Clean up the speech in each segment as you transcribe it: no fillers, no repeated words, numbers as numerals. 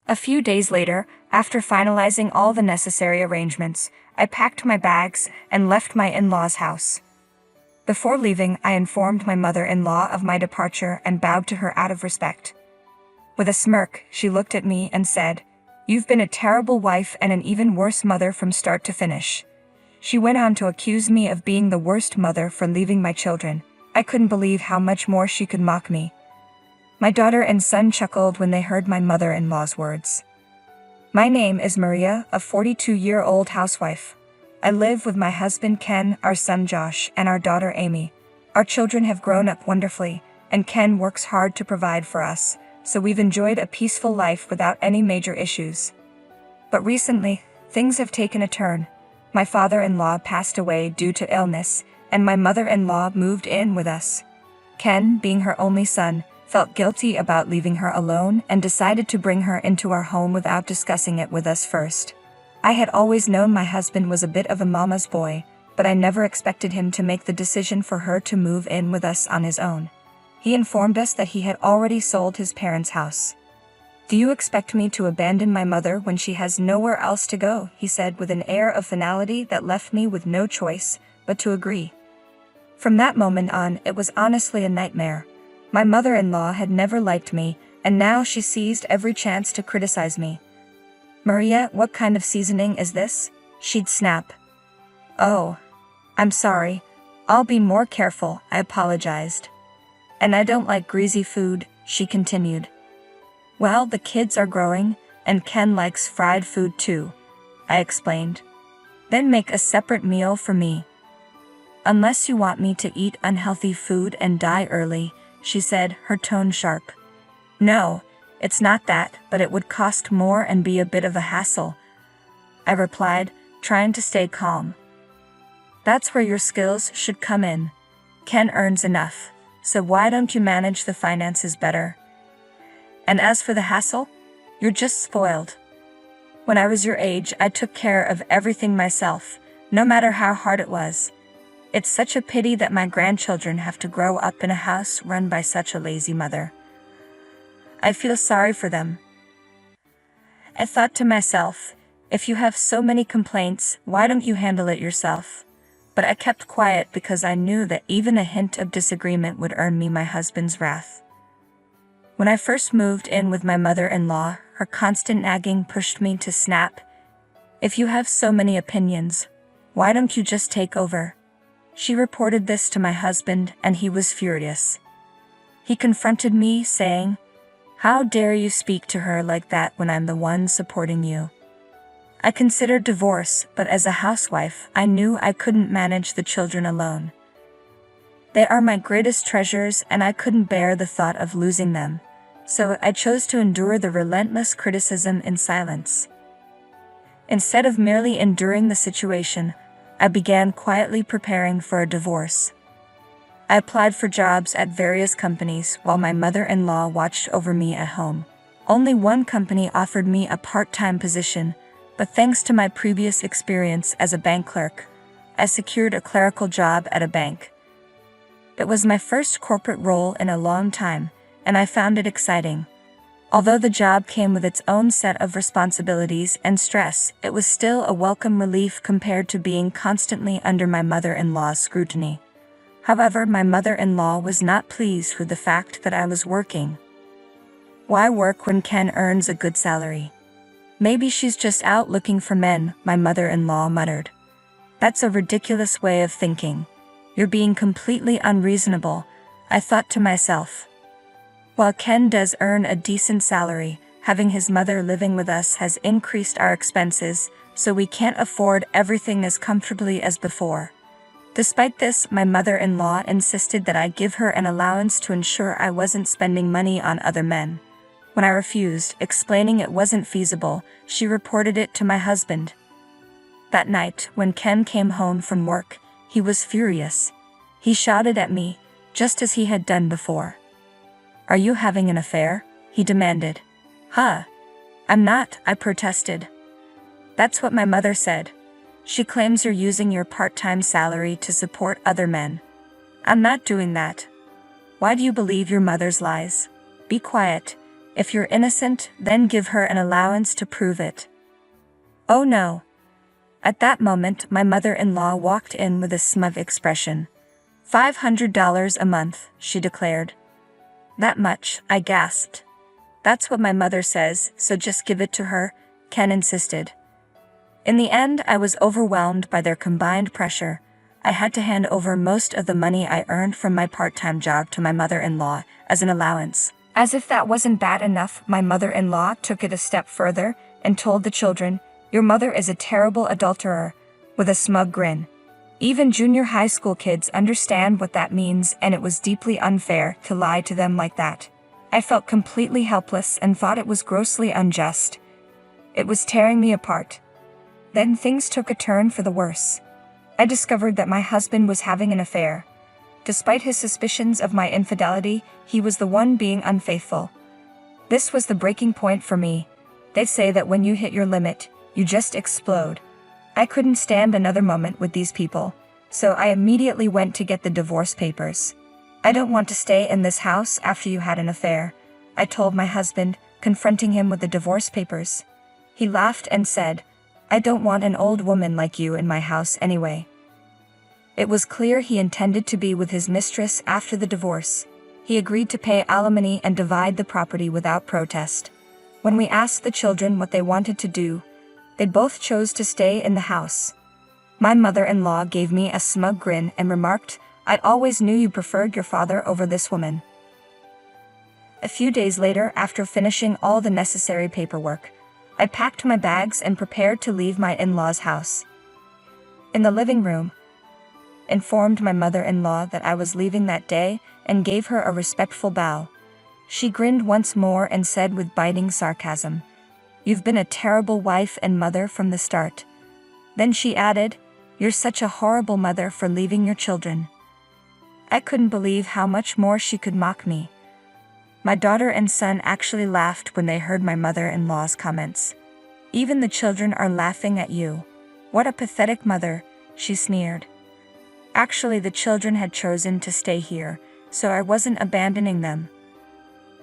A few days later, after finalizing all the necessary arrangements, I packed my bags and left my in-laws' house. Before leaving, I informed my mother-in-law of my departure and bowed to her out of respect. With a smirk, she looked at me and said, "You've been a terrible wife and an even worse mother from start to finish." She went on to accuse me of being the worst mother for leaving my children. I couldn't believe how much more she could mock me. My daughter and son chuckled when they heard my mother-in-law's words. My name is Maria, a 42-year-old housewife. I live with my husband Ken, our son Josh, and our daughter Amy. Our children have grown up wonderfully, and Ken works hard to provide for us, so we've enjoyed a peaceful life without any major issues. But recently, things have taken a turn. My father-in-law passed away due to illness, and my mother-in-law moved in with us. Ken, being her only son, felt guilty about leaving her alone and decided to bring her into our home without discussing it with us first. I had always known my husband was a bit of a mama's boy, but I never expected him to make the decision for her to move in with us on his own. He informed us that he had already sold his parents' house. "Do you expect me to abandon my mother when she has nowhere else to go?" he said with an air of finality that left me with no choice but to agree. From that moment on, it was honestly a nightmare. My mother-in-law had never liked me, and now she seized every chance to criticize me. "Maria, what kind of seasoning is this?" she'd snap. "Oh, I'm sorry. I'll be more careful," I apologized. "And I don't like greasy food," she continued. "Well, the kids are growing, and Ken likes fried food too," I explained. "Then make a separate meal for me." "Unless you want me to eat unhealthy food and die early," she said, her tone sharp. "No, it's not that, but it would cost more and be a bit of a hassle," I replied, trying to stay calm. "That's where your skills should come in. Ken earns enough, so why don't you manage the finances better? And as for the hassle, you're just spoiled. When I was your age, I took care of everything myself, no matter how hard it was. It's such a pity that my grandchildren have to grow up in a house run by such a lazy mother. I feel sorry for them." I thought to myself, if you have so many complaints, why don't you handle it yourself? But I kept quiet because I knew that even a hint of disagreement would earn me my husband's wrath. When I first moved in with my mother-in-law, her constant nagging pushed me to snap. "If you have so many opinions, why don't you just take over?" She reported this to my husband, and he was furious. He confronted me, saying, "How dare you speak to her like that when I'm the one supporting you?" I considered divorce, but as a housewife, I knew I couldn't manage the children alone. They are my greatest treasures, and I couldn't bear the thought of losing them, so I chose to endure the relentless criticism in silence. Instead of merely enduring the situation, I began quietly preparing for a divorce. I applied for jobs at various companies while my mother-in-law watched over me at home. Only one company offered me a part-time position, but thanks to my previous experience as a bank clerk, I secured a clerical job at a bank. It was my first corporate role in a long time, and I found it exciting. Although the job came with its own set of responsibilities and stress, it was still a welcome relief compared to being constantly under my mother-in-law's scrutiny. However, my mother-in-law was not pleased with the fact that I was working. "Why work when Ken earns a good salary? Maybe she's just out looking for men," my mother-in-law muttered. "That's a ridiculous way of thinking. You're being completely unreasonable," I thought to myself. While Ken does earn a decent salary, having his mother living with us has increased our expenses, so we can't afford everything as comfortably as before. Despite this, my mother-in-law insisted that I give her an allowance to ensure I wasn't spending money on other men. When I refused, explaining it wasn't feasible, she reported it to my husband. That night, when Ken came home from work, he was furious. He shouted at me, just as he had done before. "Are you having an affair?" he demanded. "Huh? I'm not," I protested. "That's what my mother said. She claims you're using your part-time salary to support other men. I'm not doing that. Why do you believe your mother's lies? Be quiet. If you're innocent, then give her an allowance to prove it. Oh no. At that moment, my mother-in-law walked in with a smug expression. $500 a month, she declared. That much, I gasped. That's what my mother says, so just give it to her, Ken insisted. In the end, I was overwhelmed by their combined pressure. I had to hand over most of the money I earned from my part-time job to my mother-in-law as an allowance. As if that wasn't bad enough, my mother-in-law took it a step further and told the children, "Your mother is a terrible adulterer," with a smug grin. Even junior high school kids understand what that means, and it was deeply unfair to lie to them like that. I felt completely helpless and thought it was grossly unjust. It was tearing me apart. Then things took a turn for the worse. I discovered that my husband was having an affair. Despite his suspicions of my infidelity, he was the one being unfaithful. This was the breaking point for me. They say that when you hit your limit, you just explode. I couldn't stand another moment with these people, so I immediately went to get the divorce papers. "I don't want to stay in this house after you had an affair," I told my husband, confronting him with the divorce papers. He laughed and said, "I don't want an old woman like you in my house anyway." It was clear he intended to be with his mistress after the divorce. He agreed to pay alimony and divide the property without protest. When we asked the children what they wanted to do, they both chose to stay in the house. My mother-in-law gave me a smug grin and remarked, "I always knew you preferred your father over this woman." A few days later, after finishing all the necessary paperwork, I packed my bags and prepared to leave my in-laws' house. In the living room, informed my mother-in-law that I was leaving that day and gave her a respectful bow. She grinned once more and said with biting sarcasm, "You've been a terrible wife and mother from the start." Then she added, "You're such a horrible mother for leaving your children." I couldn't believe how much more she could mock me. My daughter and son actually laughed when they heard my mother-in-law's comments. "Even the children are laughing at you. What a pathetic mother," she sneered. Actually, the children had chosen to stay here, so I wasn't abandoning them.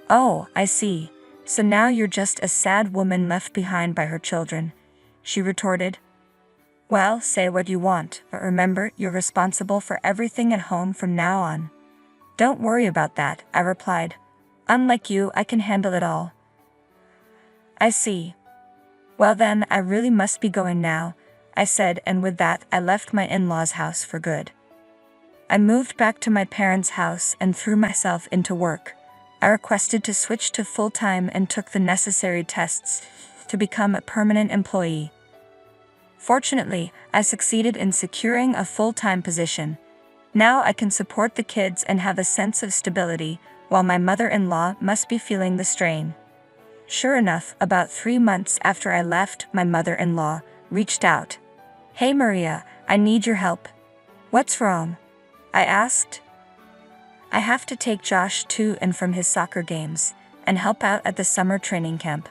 "Oh, I see. So now you're just a sad woman left behind by her children," she retorted. "Well, say what you want, but remember, you're responsible for everything at home from now on." "Don't worry about that," I replied. "Unlike you, I can handle it all." "I see. Well then, I really must be going now," I said, and with that, I left my in-laws' house for good. I moved back to my parents' house and threw myself into work. I requested to switch to full-time and took the necessary tests to become a permanent employee. Fortunately, I succeeded in securing a full-time position. Now I can support the kids and have a sense of stability, while my mother-in-law must be feeling the strain. Sure enough, about 3 months after I left, my mother-in-law reached out. "Hey Maria, I need your help." "What's wrong?" I asked. "I have to take Josh to and from his soccer games, and help out at the summer training camp.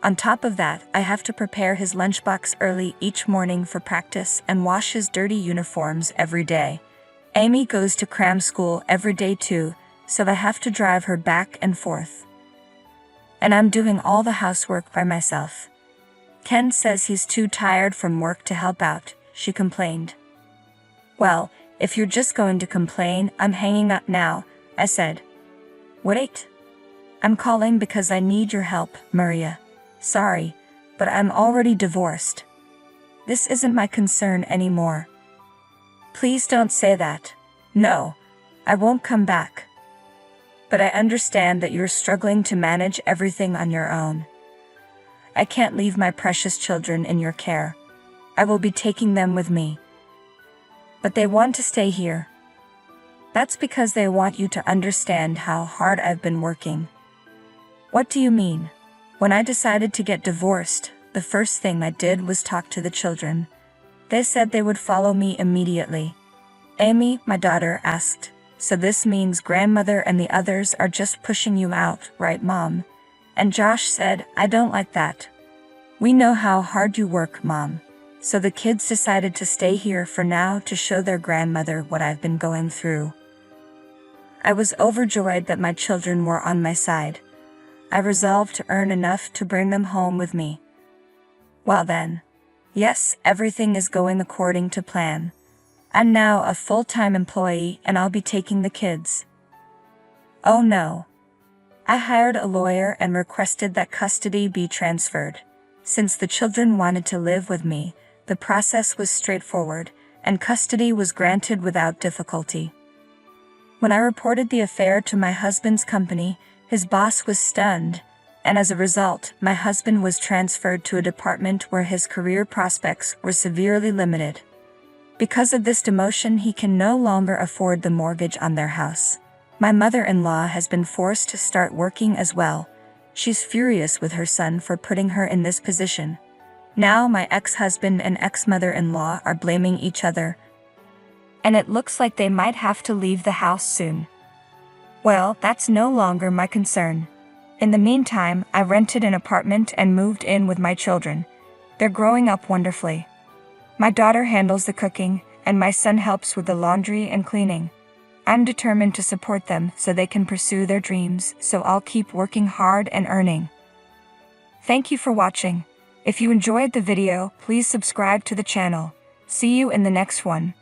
On top of that, I have to prepare his lunchbox early each morning for practice and wash his dirty uniforms every day. Amy goes to cram school every day too, so I have to drive her back and forth. And I'm doing all the housework by myself. Ken says he's too tired from work to help out," she complained. "Well, if you're just going to complain, I'm hanging up now," I said. "Wait. I'm calling because I need your help, Maria. Sorry, but I'm already divorced. This isn't my concern anymore." "Please don't say that. No, I won't come back. But I understand that you're struggling to manage everything on your own. I can't leave my precious children in your care. I will be taking them with me. But they want to stay here. That's because they want you to understand how hard I've been working." "What do you mean?" "When I decided to get divorced, the first thing I did was talk to the children. They said they would follow me immediately." Amy, my daughter, asked, "So this means grandmother and the others are just pushing you out, right, Mom?" And Josh said, "I don't like that. We know how hard you work, Mom." So the kids decided to stay here for now to show their grandmother what I've been going through. I was overjoyed that my children were on my side. I resolved to earn enough to bring them home with me. Well then. Yes, everything is going according to plan. I'm now a full-time employee and I'll be taking the kids. Oh no. I hired a lawyer and requested that custody be transferred. Since the children wanted to live with me, the process was straightforward, and custody was granted without difficulty. When I reported the affair to my husband's company, his boss was stunned, and as a result, my husband was transferred to a department where his career prospects were severely limited. Because of this demotion, he can no longer afford the mortgage on their house. My mother-in-law has been forced to start working as well. She's furious with her son for putting her in this position. Now my ex-husband and ex-mother-in-law are blaming each other, and it looks like they might have to leave the house soon. Well, that's no longer my concern. In the meantime, I rented an apartment and moved in with my children. They're growing up wonderfully. My daughter handles the cooking, and my son helps with the laundry and cleaning. I'm determined to support them so they can pursue their dreams, so I'll keep working hard and earning. Thank you for watching. If you enjoyed the video, please subscribe to the channel. See you in the next one.